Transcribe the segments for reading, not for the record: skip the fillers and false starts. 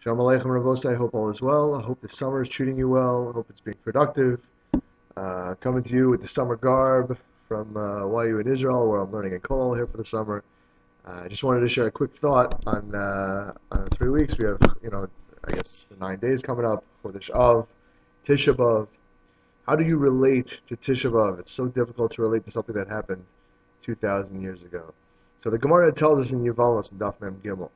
Shalom Aleichem Ravosai. I hope all is well. I hope the summer is treating you well. I hope it's being productive. Coming to you with the summer garb from YU in Israel, where I'm learning in Kol here for the summer. I just wanted to share a quick thought on 3 weeks. We have, I guess the 9 days coming up for the Shav, Tisha B'Av. How do you relate to Tisha B'Av? It's so difficult to relate to something that happened 2,000 years ago. So the Gemara tells us in Yevamos in Daf Mem Gimel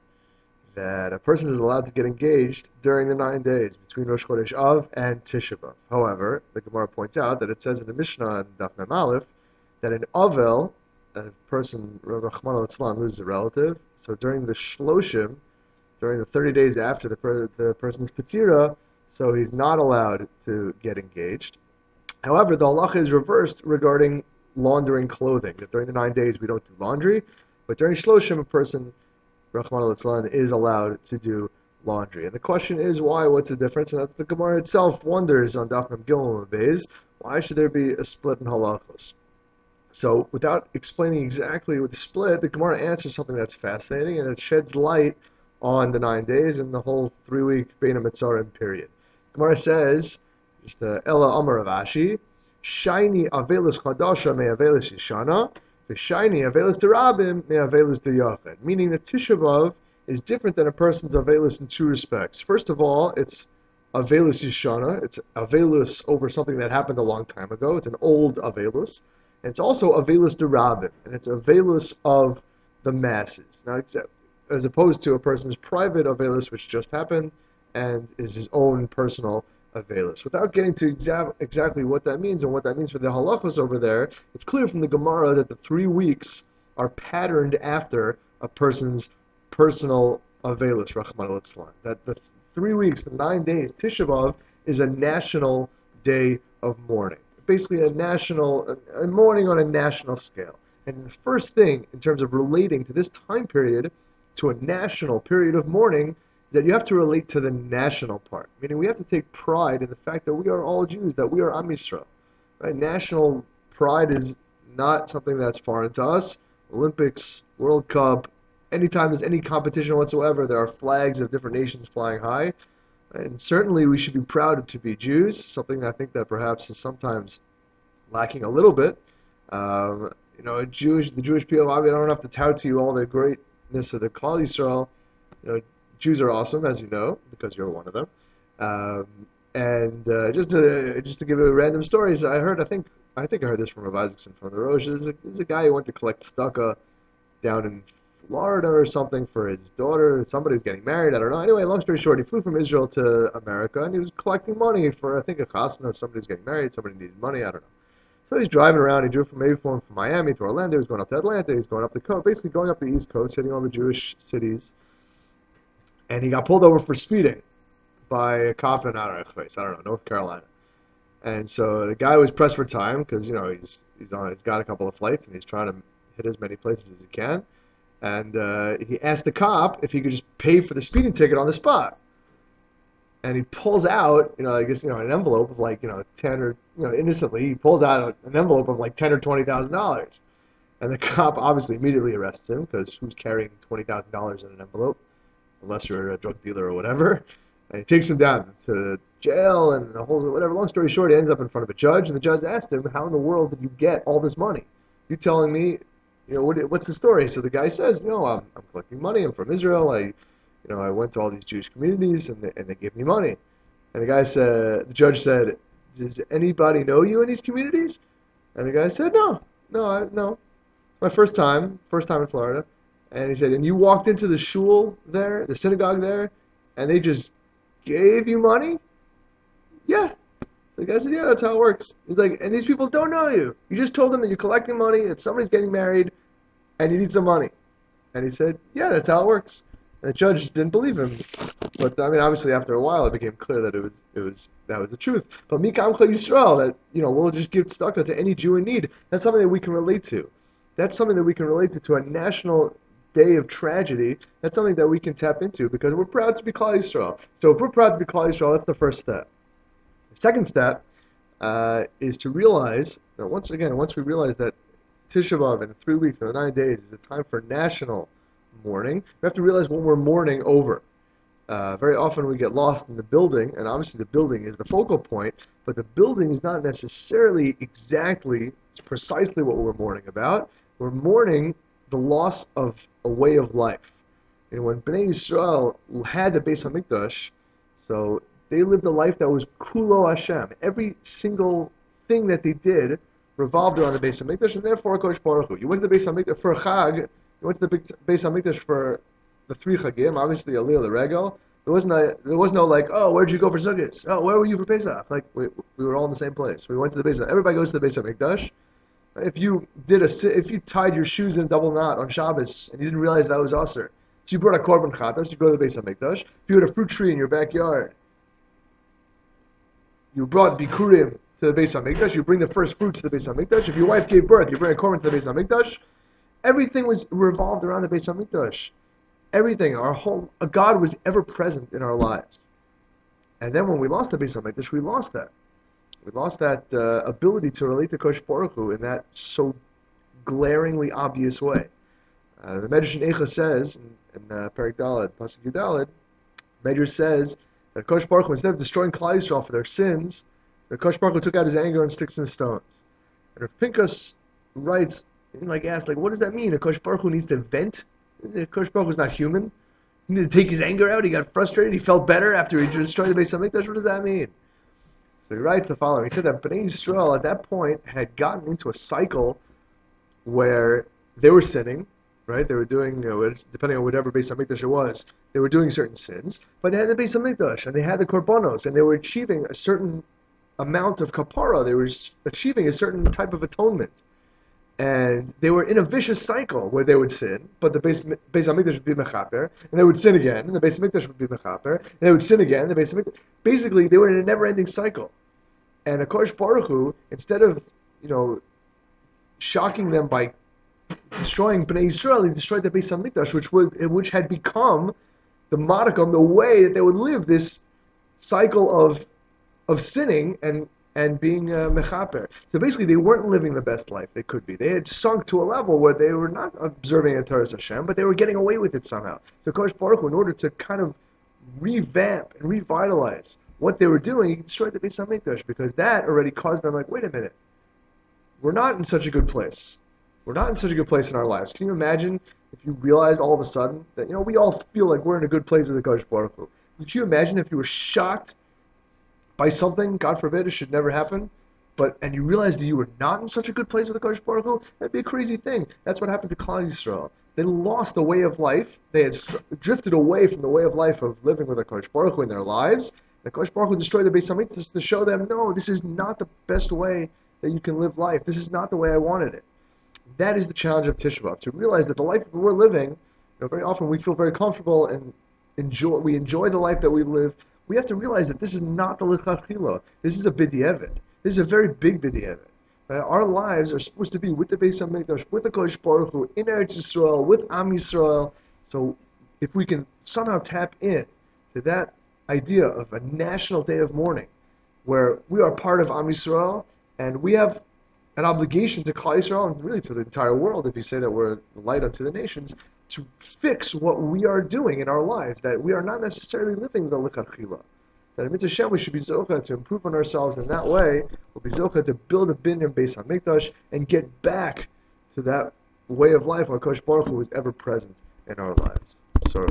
that a person is allowed to get engaged during the 9 days between Rosh Chodesh Av and Tisha B'Av. However, the Gemara points out that it says in the Mishnah in Daf Mem Aleph that in Avel, a person, Rav Herman, loses a relative. So during the Shloshim, during the 30 days after the person's Petira, so he's not allowed to get engaged. However, the halacha is reversed regarding laundering clothing. That during the 9 days we don't do laundry, but during Shloshim, a person, Rahman al is allowed to do laundry. And the question is why? What's the difference? And that's the Gemara itself wonders on Daf Mem Gimel Beis. Why should there be a split in halachos? So, without explaining exactly what the split, the Gemara answers something that's fascinating, and it sheds light on the 9 days and the whole 3-week Beina Mitzarim period. Gemara says, just Ella Amar Ravashi, Shiny Avelus Chadasha Me Avelus Yishana, the Shiny Avelus Derabim Me Avelus Deyachid. Meaning that Tisha B'Av is different than a person's Avelus in two respects. First of all, it's Avelus Yishana. It's Avelus over something that happened a long time ago. It's an old Avelus. And it's also Avelus Derabim, and it's Avelus of the masses. Now, as opposed to a person's private Avelus, which just happened, and is his own personal Avelus. Without getting to exactly what that means and what that means for the halachos over there, it's clear from the Gemara that the 3 weeks are patterned after a person's personal Avelus, Rahman al-Islam. That the 3 weeks, the 9 days, Tisha B'Av, is a national day of mourning. Basically a mourning on a national scale. And the first thing, in terms of relating to this time period, to a national period of mourning, that you have to relate to the national part. Meaning we have to take pride in the fact that we are all Jews, that we are Am Yisrael. Right? National pride is not something that's foreign to us. Olympics, World Cup, anytime there's any competition whatsoever, there are flags of different nations flying high. And certainly we should be proud to be Jews, something I think that perhaps is sometimes lacking a little bit. The Jewish people, I don't have to tout to you all the greatness of the Klal Yisrael. Jews are awesome, as you know, because you're one of them. Just to give you a random stories, I think I heard this from Rav Isaacson from the Rosh. There's a guy who went to collect tzedakah down in Florida or something for his daughter. Somebody was getting married, I don't know. Anyway, long story short, he flew from Israel to America, and he was collecting money for, I think, a chasna. Somebody was getting married, somebody needed money, I don't know. So he's driving around. He drove from Miami to Orlando. He was going up to Atlanta. He's going up the coast, basically going up the East Coast, hitting all the Jewish cities. And he got pulled over for speeding by a cop in, I don't know, North Carolina. And so the guy was pressed for time because, he's got a couple of flights and he's trying to hit as many places as he can. And he asked the cop if he could just pay for the speeding ticket on the spot. And he pulls out, an envelope of like, 10 or, innocently, he pulls out an envelope of like $10,000 or $20,000. And the cop obviously immediately arrests him because who's carrying $20,000 in an envelope? Unless you're a drug dealer or whatever. And he takes him down to jail and the whole, whatever. Long story short, he ends up in front of a judge, and the judge asked him, how in the world did you get all this money? You telling me, what's the story? So the guy says, I'm collecting money. I'm from Israel. I went to all these Jewish communities, and they gave me money. And the judge said, does anybody know you in these communities? And the guy said, no. It's my first time in Florida. And he said, and you walked into the shul there, the synagogue there, and they just gave you money? Yeah. The guy said, yeah, that's how it works. He's like, and these people don't know you. You just told them that you're collecting money, that somebody's getting married, and you need some money. And he said, yeah, that's how it works. And the judge didn't believe him. But, obviously after a while it became clear that that was the truth. But Mikam Klal Yisrael, that, we'll just give tzedakah to any Jew in need. That's something that we can relate to. That's something that we can relate to a national day of tragedy. That's something that we can tap into because we're proud to be Klal Yisrael. So if we're proud to be Klal Yisrael, that's the first step. The second step is to realize that once we realize that Tisha B'Av in 3 weeks, in the 9 days, is a time for national mourning, we have to realize what we're mourning over. Very often we get lost in the building, and obviously the building is the focal point, but the building is not necessarily exactly, precisely what we're mourning about. We're mourning the loss of a way of life. And when Bnei Yisrael had the Beis Hamikdash, so they lived a life that was Kulo Hashem. Every single thing that they did revolved around the Beis Hamikdash, and therefore Kodesh Baruch Hu. You went to the Beis Hamikdash for a Chag. You went to the Beis Hamikdash for the three Chagim, obviously Aliyah L'Regel. There was no like, oh, where'd you go for Sukkot? Oh, where were you for Pesach? Like we were all in the same place. We went to the Beis. Everybody goes to the Beis Hamikdash. If you tied your shoes in a double knot on Shabbos and you didn't realize that was Aser, so you brought a korban chatas, you go to the Beis Hamikdash. If you had a fruit tree in your backyard, you brought bikurim to the Beis Hamikdash. You bring the first fruits to the Beis Hamikdash. If your wife gave birth, you bring a korban to the Beis Hamikdash. Everything was revolved around the Beis Hamikdash. Everything, God was ever present in our lives. And then when we lost the Beis Hamikdash, we lost that. We lost that ability to relate to Kodesh Baruch Hu in that so glaringly obvious way. The Medrash in Eicha says, in Perek Daled, Pasuk Yudaled, Medrash says that Kodesh Baruch Hu, instead of destroying Klal Yisrael for their sins, the Kodesh Baruch Hu took out his anger on sticks and stones. And Rav Pinchas writes, asks, what does that mean? The Kodesh Baruch Hu needs to vent? Kodesh Baruch Hu is not human. He needed to take his anger out. He got frustrated. He felt better after he destroyed the Beis Hamikdash. What does that mean? So he writes the following. He said that Bnei Yisrael at that point had gotten into a cycle where they were sinning, right? They were doing, depending on whatever Beis Hamikdash it was, they were doing certain sins, but they had the Beis Hamikdash and they had the korbanos and they were achieving a certain amount of kapara. They were achieving a certain type of atonement. And they were in a vicious cycle where they would sin, but the Beis Hamikdash would be mechaper, and they would sin again, and the Beis Hamikdash would be mechaper, and they would sin again, and the Beis Hamikdash. Basically, they were in a never-ending cycle. And Kodesh Baruch Hu, instead of, shocking them by destroying Bnei Yisrael, he destroyed the Beis Hamikdash, which had become the modicum, the way that they would live this cycle of sinning and being mechaper. So basically, they weren't living the best life they could be. They had sunk to a level where they were not observing the Torah Hashem, but they were getting away with it somehow. So Kodesh Baruch Hu, in order to kind of revamp and revitalize what they were doing, he destroyed the Beis Hamikdash, because that already caused them, wait a minute, we're not in such a good place. We're not in such a good place in our lives. Can you imagine if you realize all of a sudden that, we all feel like we're in a good place with the Kodesh Baruch Hu? Could you imagine if you were shocked by something, God forbid, it should never happen, and you realized that you were not in such a good place with the Kodesh Baruch Hu? That'd be a crazy thing. That's what happened to Klal Yisrael. They lost the way of life. They had drifted away from the way of life of living with the Kodesh Baruch Hu in their lives. The Kodesh Baruch Hu destroyed the Beis Hamikdash to show them, no, this is not the best way that you can live life. This is not the way I wanted it. That is the challenge of Tisha B'Av, to realize that the life that we're living, very often we feel very comfortable and we enjoy the life that we live. We have to realize that this is not the lichatchila. This is a b'diavad. This is a very big b'diavad. Our lives are supposed to be with the Beis Hamikdash, with the Kodesh Baruch Hu, in Eretz Yisrael, with Am Yisrael. So if we can somehow tap in to that idea of a national day of mourning, where we are part of Am Yisrael, and we have an obligation to Klal Yisrael, and really to the entire world, if you say that we're the light unto the nations, to fix what we are doing in our lives, that we are not necessarily living the lichatchila. That in Mitzvah Shem we should be zocha to improve on ourselves in that way. We'll be zocha to build a binyan Beis Hamikdash and get back to that way of life where Kodesh Baruch Hu is ever present in our lives. Sorrow.